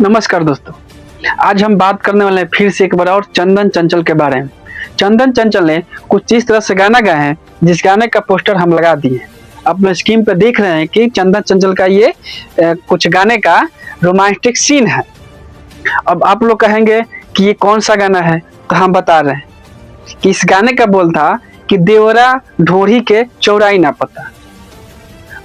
नमस्कार दोस्तों, आज हम बात करने वाले हैं फिर से एक बार और चंदन चंचल के बारे में। चंदन चंचल ने कुछ इस तरह से गाना गाया है जिस गाने का पोस्टर हम लगा दिए हैं। अपने स्क्रीन पर देख रहे हैं कि चंदन चंचल का ये कुछ गाने का रोमांटिक सीन है। अब आप लोग कहेंगे कि ये कौन सा गाना है, तो हम बता रहे हैं कि इस गाने का बोल था कि देवरा ढोरी के चौड़ाई ना पता।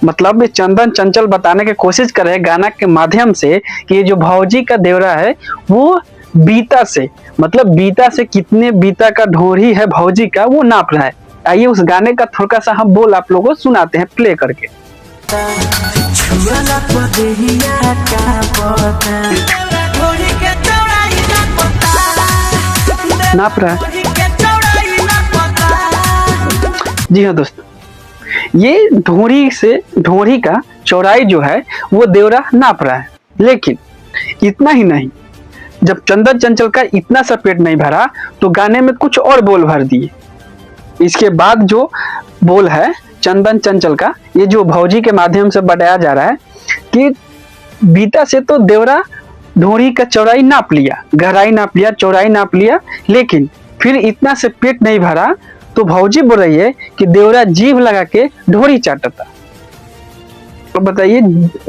मतलब ये चंदन चंचल बताने की कोशिश कर रहे हैं गाना के माध्यम से कि ये जो भौजी का देवरा है वो बीता से, मतलब बीता से कितने बीता का ढोरी है भौजी का वो नाप रहा है। आइए उस गाने का थोड़ा सा हम बोल आप लोगों को सुनाते हैं प्ले करके। नाप रहा है। जी हाँ दोस्तों, ये ढोरी का चौड़ाई जो है वो देवरा नाप रहा है। लेकिन इतना ही नहीं, जब चंदन चंचल का इतना सा पेट नहीं भरा तो गाने में कुछ और बोल भर दिए। इसके बाद जो बोल है चंदन चंचल का, ये जो भौजी के माध्यम से बताया जा रहा है कि बीता से तो देवरा ढोरी का चौड़ाई नाप लिया, गहराई नाप लिया, चौड़ाई नाप लिया, लेकिन फिर इतना से पेट नहीं भरा तो भौजी बोल रही है कि देवरा जीभ लगा के ढोरी चाटता। तो बताइए,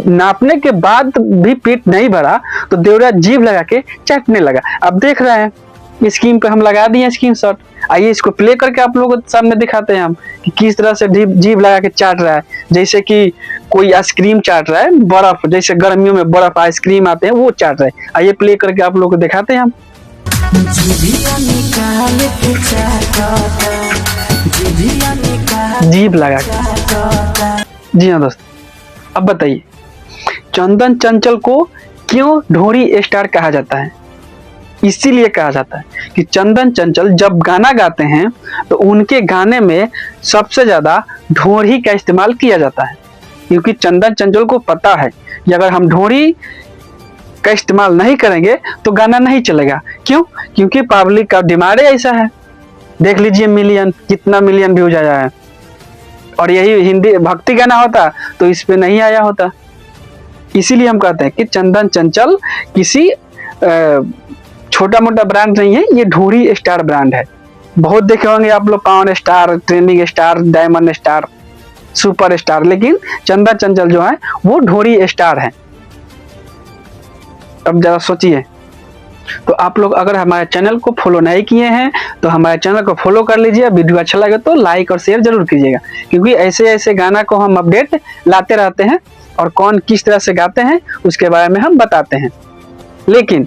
नापने के बाद भी पेट नहीं भरा तो देवरा जीभ लगा के चाटने लगा। अब देख रहे हैं स्क्रीन पे हम लगा दिए स्क्रीनशॉट। आइए इसको प्ले करके आप लोगों के सामने दिखाते हैं हम कि किस तरह से जीभ लगा के चाट रहा है, जैसे कि कोई आइसक्रीम चाट रहा है, बर्फ, जैसे गर्मियों में बर्फ आइसक्रीम आते हैं वो चाट रहे हैं। आइए प्ले करके आप लोगों को दिखाते हैं हम। जीभ लगा के। जी हाँ दोस्तों, अब बताइए चंदन चंचल को क्यों ढोरी स्टार कहा जाता है? इसीलिए कहा जाता है कि चंदन चंचल जब गाना गाते हैं तो उनके गाने में सबसे ज्यादा ढोरी का इस्तेमाल किया जाता है, क्योंकि चंदन चंचल को पता है कि अगर हम ढोरी का इस्तेमाल नहीं करेंगे तो गाना नहीं चलेगा। क्यों? क्योंकि पब्लिक का डिमांड ऐसा है। देख लीजिए मिलियन, कितना मिलियन व्यूज आया है, और यही हिंदी भक्ति गाना होता तो इस पे नहीं आया होता। इसीलिए हम कहते हैं कि चंदन चंचल किसी छोटा मोटा ब्रांड नहीं है, ये ढोरी स्टार ब्रांड है। बहुत देखे होंगे आप लोग, पावन star, trending star, diamond star, super star, लेकिन चंदन चंचल जो है वो ढोरी स्टार है। अब जरा सोचिए, तो आप लोग अगर हमारे चैनल को फॉलो नहीं किए हैं तो हमारे चैनल को फॉलो कर लीजिए। वीडियो अच्छा लगे तो लाइक और शेयर जरूर कीजिएगा, क्योंकि ऐसे ऐसे गाना को हम अपडेट लाते रहते हैं और कौन किस तरह से गाते हैं उसके बारे में हम बताते हैं। लेकिन